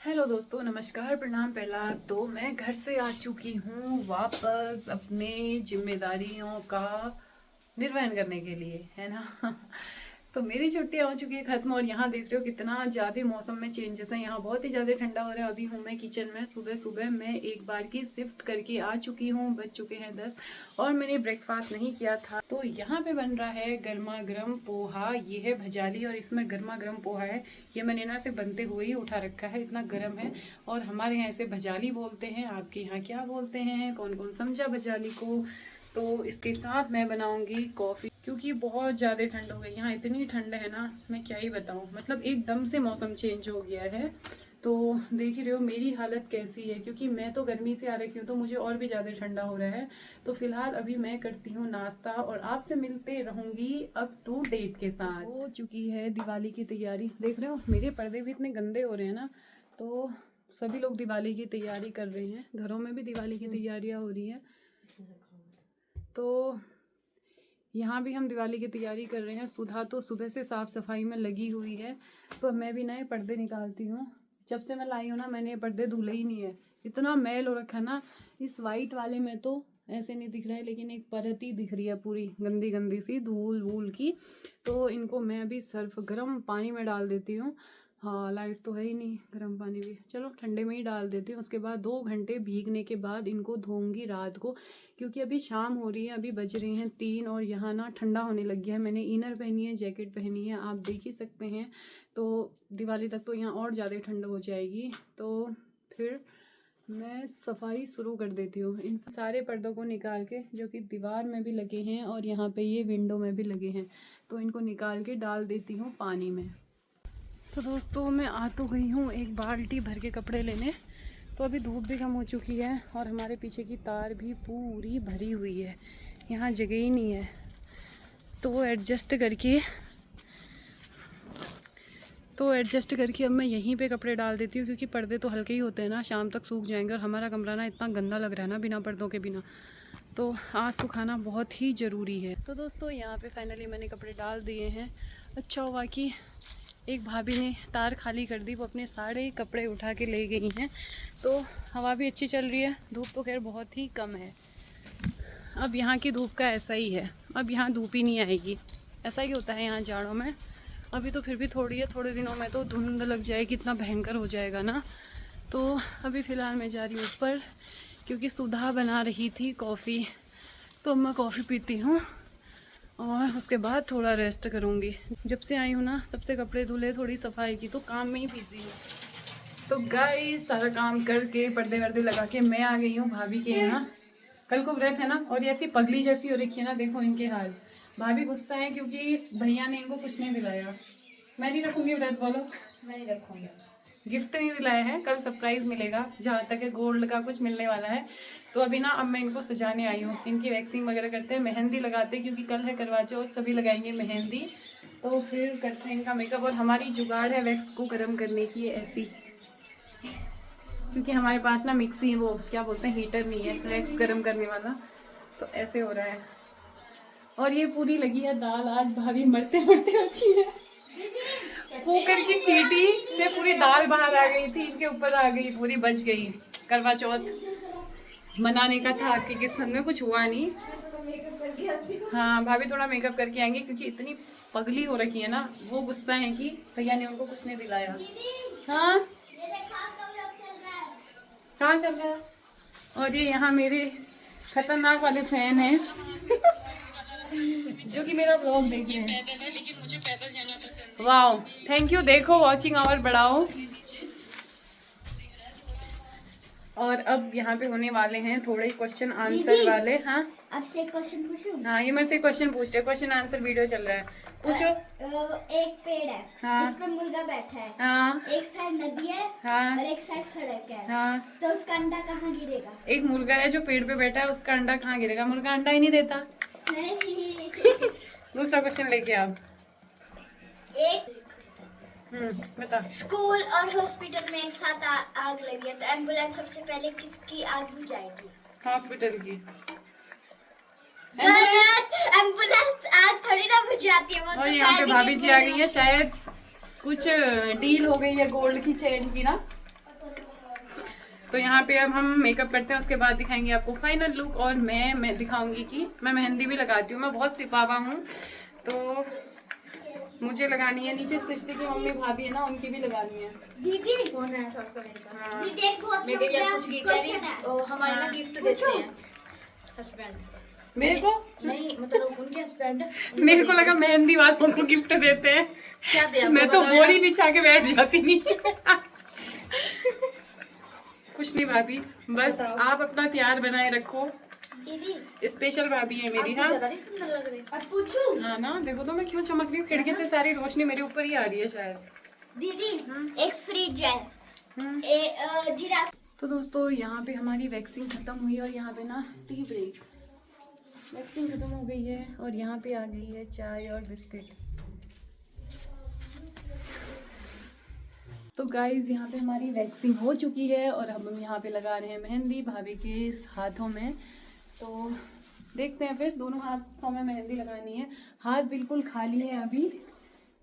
Hello दोस्तों, नमस्कार, प्रणाम। पहला तो मैं घर से आ चुकी हूँ वापस अपने जिम्मेदारियों का निर्वहन करने के लिए, है ना। तो मेरी छुट्टी हो चुकी है खत्म और यहाँ देख रहे हो कितना ज़्यादा मौसम में चेंजेस है। यहाँ बहुत ही ज़्यादा ठंडा हो रहा है। अभी हूँ मैं किचन में। सुबह सुबह मैं एक बार की शिफ्ट करके आ चुकी हूँ। बज चुके हैं 10 और मैंने ब्रेकफास्ट नहीं किया था। तो यहाँ पे बन रहा है गर्मा गर्म पोहा। ये है भजाली और इसमें गर्मा गर्म पोहा है। ये मैंने ना से बनते हुए ही उठा रखा है, इतना गर्म है। और हमारे यहाँ इसे भजाली बोलते हैं। आपके यहाँ क्या बोलते हैं? कौन कौन समझा भजाली को? तो इसके साथ मैं बनाऊंगी कॉफ़ी, क्योंकि बहुत ज़्यादा ठंड हो गई। यहाँ इतनी ठंड है ना, मैं क्या ही बताऊँ। मतलब एकदम से मौसम चेंज हो गया है। तो देख ही रहे हो मेरी हालत कैसी है, क्योंकि मैं तो गर्मी से आ रखी हूँ तो मुझे और भी ज़्यादा ठंडा हो रहा है। तो फिलहाल अभी मैं करती हूँ नाश्ता और आपसे मिलते रहूँगी अप टू डेट के साथ। हो चुकी है दिवाली की तैयारी। देख रहे हो मेरे पर्दे भी इतने गंदे हो रहे हैं ना। तो सभी लोग दिवाली की तैयारी कर रहे हैं, घरों में भी दिवाली की तैयारियाँ हो रही हैं। तो यहाँ भी हम दिवाली की तैयारी कर रहे हैं। सुधा तो सुबह से साफ़ सफाई में लगी हुई है। तो मैं भी नए पर्दे निकालती हूँ। जब से मैं लाई हूँ ना, मैंने ये पर्दे धुले ही नहीं है। इतना मैल हो रखा है ना। इस वाइट वाले में तो ऐसे नहीं दिख रहा है, लेकिन एक परत ही दिख रही है पूरी गंदी गंदी सी धूल वूल की। तो इनको मैं अभी सर्फ गर्म पानी में डाल देती हूँ। हाँ, लाइट तो है ही नहीं, गर्म पानी भी चलो ठंडे में ही डाल देती हूँ। उसके बाद 2 घंटे भीगने के बाद इनको धोऊंगी रात को, क्योंकि अभी शाम हो रही है। अभी बज रही हैं 3 और यहाँ ना ठंडा होने लग गया है। मैंने इनर पहनी है, जैकेट पहनी है, आप देख ही सकते हैं। तो दिवाली तक तो यहाँ और ज़्यादा ठंड हो जाएगी। तो फिर मैं सफाई शुरू कर देती हूँ इन सारे पर्दों को निकाल के, जो कि दीवार में भी लगे हैं और यहाँ पे ये विंडो में भी लगे हैं। तो इनको निकाल के डाल देती हूँ पानी में। तो दोस्तों मैं आ तो गई हूँ एक बाल्टी भर के कपड़े लेने। तो अभी धूप भी कम हो चुकी है और हमारे पीछे की तार भी पूरी भरी हुई है, यहाँ जगह ही नहीं है। तो वो एडजस्ट करके अब मैं यहीं पे कपड़े डाल देती हूँ, क्योंकि पर्दे तो हल्के ही होते हैं ना, शाम तक सूख जाएंगे। और हमारा कमरा ना इतना गंदा लग रहा है ना बिना पर्दों के बिना, तो आज सुखाना बहुत ही ज़रूरी है। तो दोस्तों यहाँ पे फाइनली मैंने कपड़े डाल दिए हैं। अच्छा हुआ कि एक भाभी ने तार खाली कर दी, वो अपने सारे कपड़े उठा के ले गई हैं। तो हवा भी अच्छी चल रही है, धूप तो खैर बहुत ही कम है। अब यहाँ की धूप का ऐसा ही है, अब यहाँ धूप ही नहीं आएगी। ऐसा ही होता है यहाँ जाड़ों में। अभी तो फिर भी थोड़ी है, थोड़े दिनों में तो धुंध लग जाएगी, इतना भयंकर हो जाएगा ना। तो अभी फ़िलहाल मैं जा रही हूँ ऊपर, क्योंकि सुधा बना रही थी कॉफ़ी। तो मैं कॉफ़ी पीती हूँ और उसके बाद थोड़ा रेस्ट करूँगी। जब से आई हूँ ना तब से कपड़े धुले, थोड़ी सफाई की, तो काम में ही बिजी हूँ। तो गाइस सारा काम करके पर्दे वर्दे लगा के मैं आ गई हूँ भाभी के यहाँ। कल को व्रत है ना, और ये ऐसी पगली जैसी हो रखी है ना, देखो इनके हाल। भाभी गुस्सा है क्योंकि इस भैया ने इनको कुछ नहीं दिलाया। मैं नहीं रखूँगी व्रत, बोलो। मैं नहीं रखूँगी। गिफ्ट नहीं दिलाया है, कल सरप्राइज मिलेगा, जहाँ तक है गोल्ड का कुछ मिलने वाला है। तो अभी ना अब मैं इनको सजाने आई हूँ। इनकी वैक्सिंग वगैरह करते हैं, मेहंदी लगाते हैं, क्योंकि कल है करवा चौथ, सभी लगाएंगे मेहंदी। तो फिर करते हैं इनका मेकअप। और हमारी जुगाड़ है वैक्स को गर्म करने की ऐसी, क्योंकि हमारे पास ना मिक्सी, वो क्या बोलते हैं, हीटर नहीं है वैक्स गर्म करने वाला। तो ऐसे हो रहा है। और ये पूरी लगी है दाल, आज भाभी मरते मरते बची है। कुकर की सीटी से पूरी दाल बाहर आ गई थी, इनके ऊपर आ गई, पूरी बच गई। करवा चौथ मनाने का था, आपकी किस्मत में कुछ हुआ नहीं। हाँ, भाभी थोड़ा मेकअप करके आएंगे, क्योंकि इतनी पगली हो रखी है ना। वो गुस्सा है कि भैया ने उनको कुछ नहीं दिलाया। हाँ, कहाँ चल रहा है? और ये यहाँ मेरे खतरनाक वाले फैन हैं जो कि मेरा ब्लॉग देखे हैं। पैदल है, लेकिन मुझे पैदल जाना पसंद है। Wow, thank you. देखो वॉचिंग आवर बढ़ाओ। और अब यहाँ पे होने वाले हैं थोड़े क्वेश्चन आंसर वाले। हाँ, आपसे एक क्वेश्चन पूछूं? हाँ, ये मेरे से क्वेश्चन पूछ रहे, क्वेश्चन आंसर वीडियो चल रहा है, पूछो। एक पेड़ है, हाँ, उसपे मुर्गा बैठा है। हाँ, एक साइड नदी है, हाँ, और एक साइड सड़क है। हाँ। तो उसका अंडा कहाँ गिरेगा? एक मुर्गा है जो पेड़ पे बैठा है, उसका अंडा कहाँ गिरेगा? मुर्गा अंडा ही नहीं देता। नहीं। दूसरा क्वेश्चन लेके आप। एक बता। स्कूल और हॉस्पिटल में एक साथ आग लगी है, तो एम्बुलेंस सबसे पहले किसकी आग बुझाएगी? हॉस्पिटल की। गलत। एम्बुलेंस आग थोड़ी ना बुझाती है, वो और तो यहाँ पे भाभी जी आ गई है, शायद कुछ डील हो गई है गोल्ड की चेन की ना। तो यहाँ पे अब हम मेकअप करते हैं, उसके बाद दिखाएंगे आपको फाइनल लुक। और मैं दिखाऊंगी कि मैं मेहंदी भी लगाती हूँ। मैं बहुत सिपावा हूँ, तो मुझे लगानी है। नीचे सृष्टि की मम्मी भाभी है ना, उनकी भी लगानी है। दीदी कौन आया था उसका मेरे पास? हाँ। दीदी एक बहुत मेरे लिए कुछ क्वेश्चन है। हमारे ना हाँ। गिफ्ट देते हैं हस्बैंड। मेरे को नहीं मतलब उनके हस्बैंड। मेरे को लगा मेहंदी वालों को गिफ्ट देते हैं। क्या दिया? मैं तो बोरी बिछा के बैठ जाती नीचे। कुछ नहीं भाभी, बस आप अपना प्यार बनाए रखो। दीदी स्पेशल भाभी है मेरी। हाँ ज्यादा नहीं सुंदर लग रही। अब पूछूं? हाँ ना, देखो तो मैं क्यों चमक रही हूँ। खिड़की से सारी रोशनी मेरे ऊपर ही आ रही है शायद। दीदी एक फ्रिज है, जिराफ। तो दोस्तों यहाँ पे हमारी वैक्सिंग खत्म हुई और यहाँ पे ना टी ब्रेक। वैक्सिंग खत्म हो गई है और यहाँ पे आ गई है चाय और बिस्किट। तो गाइज यहाँ पे हमारी वैक्सिंग हो चुकी है और अब हम यहाँ पे लगा रहे हैं मेहंदी भाभी के हाथों में। तो देखते हैं, फिर दोनों हाथों में मेहंदी लगानी है। हाथ बिल्कुल खाली है अभी,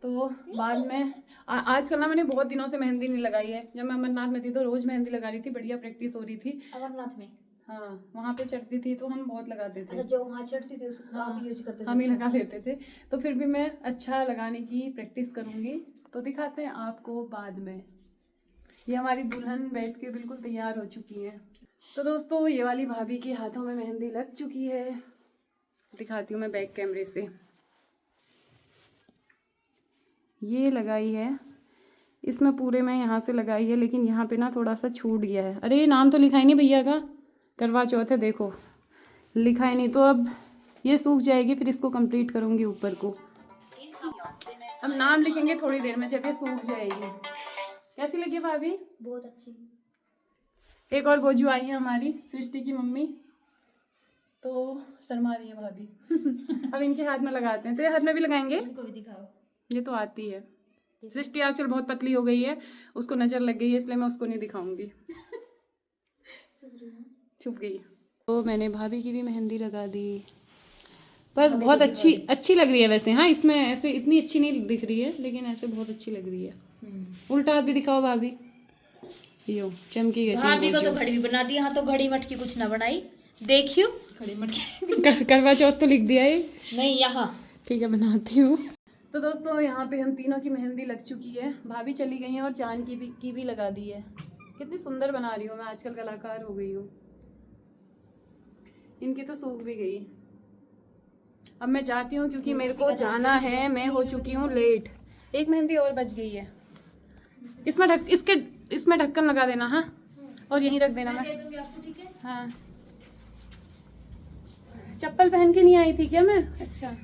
तो बाद में आजकल ना मैंने बहुत दिनों से मेहंदी नहीं लगाई है। जब मैं अमरनाथ में थी तो रोज मेहंदी लगा रही थी, बढ़िया प्रैक्टिस हो रही थी। अमरनाथ में? हाँ, वहाँ पे चढ़ती थी तो हम बहुत लगाते थे। अच्छा, जो वहाँ चढ़ती थी उसको आप यूज करते थे? हम ही लगा लेते थे। तो फिर भी मैं अच्छा लगाने की प्रैक्टिस करूँगी, तो दिखाते हैं आपको बाद में। ये हमारी दुल्हन बैठ के बिल्कुल तैयार हो चुकी है। तो दोस्तों ये वाली भाभी के हाथों में मेहंदी लग चुकी है। दिखाती हूँ मैं बैक कैमरे से। ये लगाई है, इसमें पूरे में यहाँ से लगाई है, लेकिन यहाँ पे ना थोड़ा सा छूट गया है। अरे ये नाम तो लिखा ही नहीं भैया का, करवा चौथ है, देखो लिखा ही नहीं। तो अब ये सूख जाएगी, फिर इसको कंप्लीट करूँगी ऊपर को। अब नाम लिखेंगे थोड़ी देर में जब ये सूख जाएगी। कैसी लगी भाभी? बहुत अच्छी। एक और गोजू आई है हमारी, सृष्टि की मम्मी, तो शर्मा रही है भाभी। अब इनके हाथ में लगाते हैं, तो ये हाथ में भी लगाएंगे। इनको भी दिखाओ। ये तो आती है। सृष्टि आजकल बहुत पतली हो गई है, उसको नजर लग गई है, इसलिए मैं उसको नहीं दिखाऊंगी। छुप गई। तो मैंने भाभी की भी मेहंदी लगा दी, पर बहुत अच्छी लग रही है वैसे। हाँ, इसमें ऐसे इतनी अच्छी नहीं दिख रही है, लेकिन ऐसे बहुत अच्छी लग रही है। उल्टा हाथ भी दिखाओ भाभी, यो चमकी गई। भाभी को तो घड़ी भी बना दी। हाँ, तो घड़ी मटकी कुछ ना बनाई, देखियो घड़ी मटकी। करवा चौथ तो लिख दिया है। नहीं यहाँ। ठीक है, बनाती हूँ। तो दोस्तों यहाँ पे हम तीनों की मेहंदी लग चुकी है। भाभी चली गई हैं और जान की भी लगा दी है। कितनी सुंदर बना रही हूँ मैं, आजकल कलाकार हो गई हूँ। इनकी तो सूख भी गई। अब मैं जाती हूँ क्योंकि मेरे को जाना है, मैं हो चुकी हूँ लेट। एक मेहंदी और बच गई है, इसमें ढक्कन लगा देना। हाँ, और यहीं रख देना। मैं ठीक है। हाँ, चप्पल पहन के नहीं आई थी क्या मैं? अच्छा।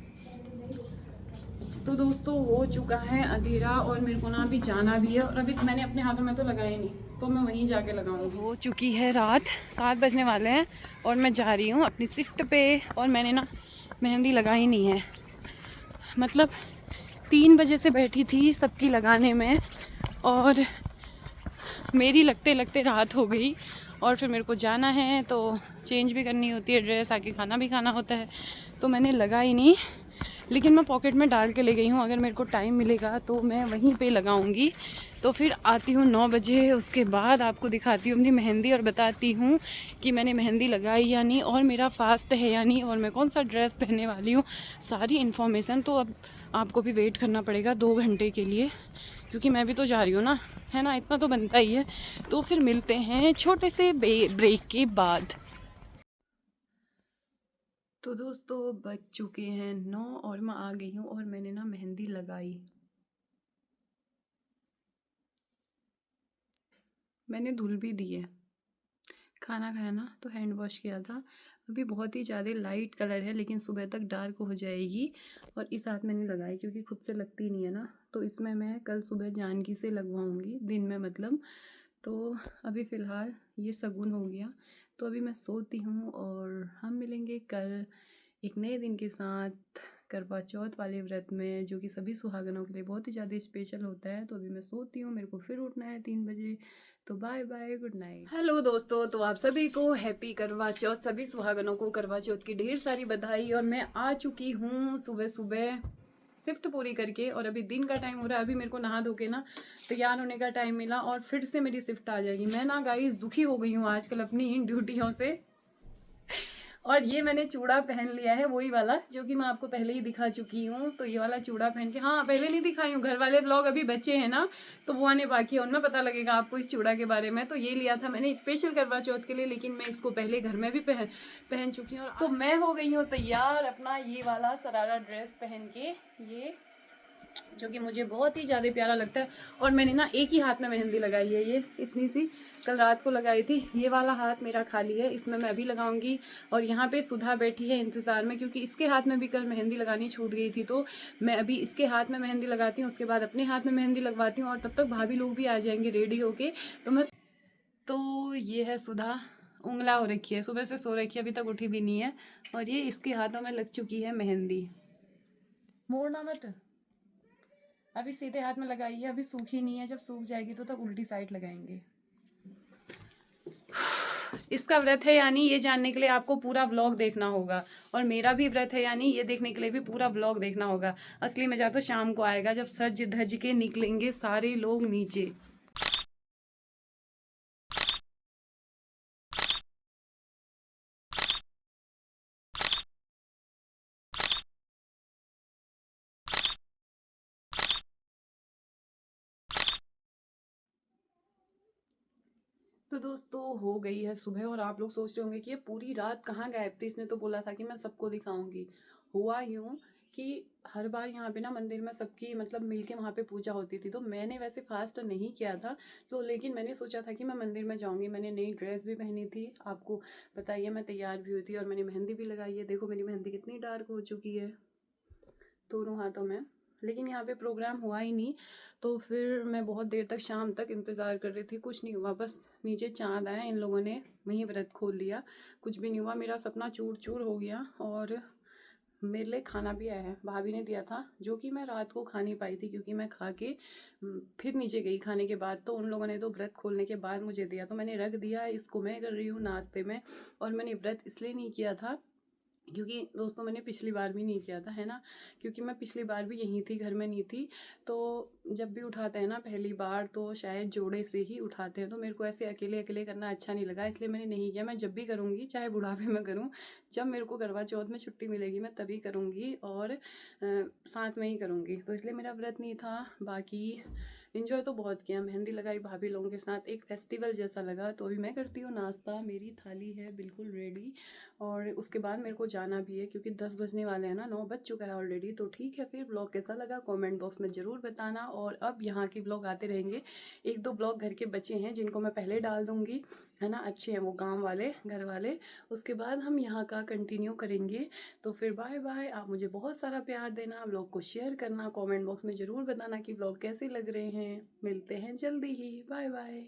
तो दोस्तों हो चुका है अंधेरा और मेरे को ना अभी जाना भी है, और अभी मैंने अपने हाथों में तो लगाया नहीं, तो मैं वहीं जाके लगाऊंगी। हो चुकी है रात, 7 बजने वाले हैं और मैं जा रही हूँ अपनी शिफ्ट पे। और मैंने ना मेहंदी लगाई नहीं है, मतलब 3 बजे से बैठी थी सबकी लगाने में, और मेरी लगते लगते रात हो गई। और फिर मेरे को जाना है तो चेंज भी करनी होती है ड्रेस, आके खाना भी खाना होता है, तो मैंने लगाई नहीं। लेकिन मैं पॉकेट में डाल के ले गई हूँ, अगर मेरे को टाइम मिलेगा तो मैं वहीं पे लगाऊंगी। तो फिर आती हूँ 9 बजे, उसके बाद आपको दिखाती हूँ अपनी मेहंदी और बताती हूँ कि मैंने मेहंदी लगाई या नहीं, और मेरा फास्ट है या नहीं, और मैं कौन सा ड्रेस पहनने वाली हूँ, सारी इन्फॉर्मेशन। तो अब आपको भी वेट करना पड़ेगा 2 घंटे के लिए, क्योंकि मैं भी तो जा रही हूँ ना, है ना, इतना तो बनता ही है। तो फिर मिलते हैं छोटे से ब्रेक के बाद। तो दोस्तों बज चुके हैं 9 और मैं आ गई हूँ और मैंने ना मेहंदी लगाई। मैंने धुल भी दी है। खाना खाया ना तो हैंड वॉश किया था। अभी बहुत ही ज़्यादा लाइट कलर है, लेकिन सुबह तक डार्क हो जाएगी। और इस हाथ मैंने लगाई क्योंकि खुद से लगती नहीं है ना, तो इसमें मैं कल सुबह जानकी से लगवाऊंगी, दिन में मतलब। तो अभी फ़िलहाल ये शगुन हो गया, तो अभी मैं सोती हूँ और हम मिलेंगे कल एक नए दिन के साथ, करवा चौथ वाले व्रत में, जो कि सभी सुहागनों के लिए बहुत ही ज़्यादा स्पेशल होता है। तो अभी मैं सोती हूँ, मेरे को फिर उठना है 3 बजे। तो bye bye, good night. Hello दोस्तों, तो आप सभी को हैप्पी करवा चौथ। सभी सुहागनों को करवा चौथ की ढेर सारी बधाई। और मैं आ चुकी हूँ सुबह सुबह शिफ्ट पूरी करके, और अभी दिन का टाइम हो रहा है, अभी मेरे को नहा धो के ना तैयार होने का टाइम मिला और फिर से मेरी शिफ्ट आ जाएगी। मैं ना गाइस दुखी हो गई हूँ आजकल अपनी इन ड्यूटियों से। और ये मैंने चूड़ा पहन लिया है, वही वाला जो कि मैं आपको पहले ही दिखा चुकी हूँ। तो ये वाला चूड़ा पहन के, हाँ पहले नहीं दिखाई हूँ, घर वाले व्लॉग अभी बच्चे हैं ना तो वो आने बाकी है, उनमें पता लगेगा आपको इस चूड़ा के बारे में। तो ये लिया था मैंने स्पेशल करवा चौथ के लिए, लेकिन मैं इसको पहले घर में भी पहन चुकी हूँ। तो मैं हो गई हूँ तैयार अपना ये वाला शरारा ड्रेस पहन के, ये जो कि मुझे बहुत ही ज़्यादा प्यारा लगता है। और मैंने ना एक ही हाथ में मेहंदी लगाई है, ये इतनी सी कल रात को लगाई थी। ये वाला हाथ मेरा खाली है, इसमें मैं अभी लगाऊंगी। और यहाँ पे सुधा बैठी है इंतज़ार में, क्योंकि इसके हाथ में भी कल मेहंदी लगानी छूट गई थी, तो मैं अभी इसके हाथ में मेहंदी लगाती हूँ, उसके बाद अपने हाथ में मेहंदी लगवाती हूँ, और तब तक भाभी लोग भी आ जाएंगे रेडी होके। तो ये है सुधा, उंगला हो रखी है, सुबह से सो रखी है, अभी तक उठी भी नहीं है। और ये इसके हाथों में लग चुकी है मेहंदी। मोड़ना मत, अभी सीधे हाथ में लगाई है, अभी सूखी नहीं है, जब सूख जाएगी तो तब उल्टी साइड लगाएंगे। इसका व्रत है यानी ये जानने के लिए आपको पूरा व्लॉग देखना होगा, और मेरा भी व्रत है यानी ये देखने के लिए भी पूरा व्लॉग देखना होगा। असली मजा तो शाम को आएगा जब सज धज के निकलेंगे सारे लोग नीचे। तो दोस्तों हो गई है सुबह, और आप लोग सोच रहे होंगे कि ये पूरी रात कहाँ गायब थी, इसने तो बोला था कि मैं सबको दिखाऊंगी। हुआ यूँ कि हर बार यहाँ पे ना मंदिर में सबकी मतलब मिलके वहाँ पे पूजा होती थी, तो मैंने वैसे फास्ट नहीं किया था, तो लेकिन मैंने सोचा था कि मैं मंदिर में जाऊँगी। मैंने नई ड्रेस भी पहनी थी, आपको बताइए, मैं तैयार भी हुई थी, और मैंने मेहंदी भी लगाई है। देखो मेरी मेहंदी कितनी डार्क हो चुकी है दोनों हाथों में। लेकिन यहाँ पे प्रोग्राम हुआ ही नहीं, तो फिर मैं बहुत देर तक शाम तक इंतज़ार कर रही थी, कुछ नहीं हुआ। बस नीचे चाँद आया, इन लोगों ने वहीं व्रत खोल लिया, कुछ भी नहीं हुआ। मेरा सपना चूर चूर हो गया, और मेरे लिए खाना भी आया है, भाभी ने दिया था, जो कि मैं रात को खा नहीं पाई थी, क्योंकि मैं खा के फिर नीचे गई खाने के बाद। तो उन लोगों ने तो व्रत खोलने के बाद मुझे दिया, तो मैंने रख दिया। इसको मैं कर रही हूँ नाश्ते में। और मैंने व्रत इसलिए नहीं किया था क्योंकि दोस्तों मैंने पिछली बार भी नहीं किया था, है ना, क्योंकि मैं पिछली बार भी यहीं थी, घर में नहीं थी। तो जब भी उठाते हैं ना पहली बार, तो शायद जोड़े से ही उठाते हैं, तो मेरे को ऐसे अकेले अकेले करना अच्छा नहीं लगा, इसलिए मैंने नहीं किया। मैं जब भी करूँगी, चाहे बुढ़ापे में करूँ, जब मेरे को करवा चौथ में छुट्टी मिलेगी मैं तभी करूँगी, और साथ में ही करूँगी, तो इसलिए मेरा व्रत नहीं था। बाकी इन्जॉय तो बहुत किया, मेहंदी लगाई भाभी लोगों के साथ, एक फेस्टिवल जैसा लगा। तो अभी मैं करती हूँ नाश्ता, मेरी थाली है बिल्कुल रेडी, और उसके बाद मेरे को जाना भी है, क्योंकि 10 बजने वाले हैं ना, 9 बज चुका है ऑलरेडी। तो ठीक है, फिर ब्लॉग कैसा लगा कमेंट बॉक्स में ज़रूर बताना। और अब यहाँ के ब्लॉग आते रहेंगे, एक दो ब्लॉग घर के बच्चे हैं जिनको मैं पहले डाल दूँगी, है ना, अच्छे हैं वो गाँव वाले, घर वाले। उसके बाद हम यहाँ का कंटिन्यू करेंगे। तो फिर बाय बाय, आप मुझे बहुत सारा प्यार देना, ब्लॉग को शेयर करना, कॉमेंट बॉक्स में ज़रूर बताना कि ब्लॉग कैसे लग रहे हैं। मिलते हैं जल्दी ही, बाय बाय।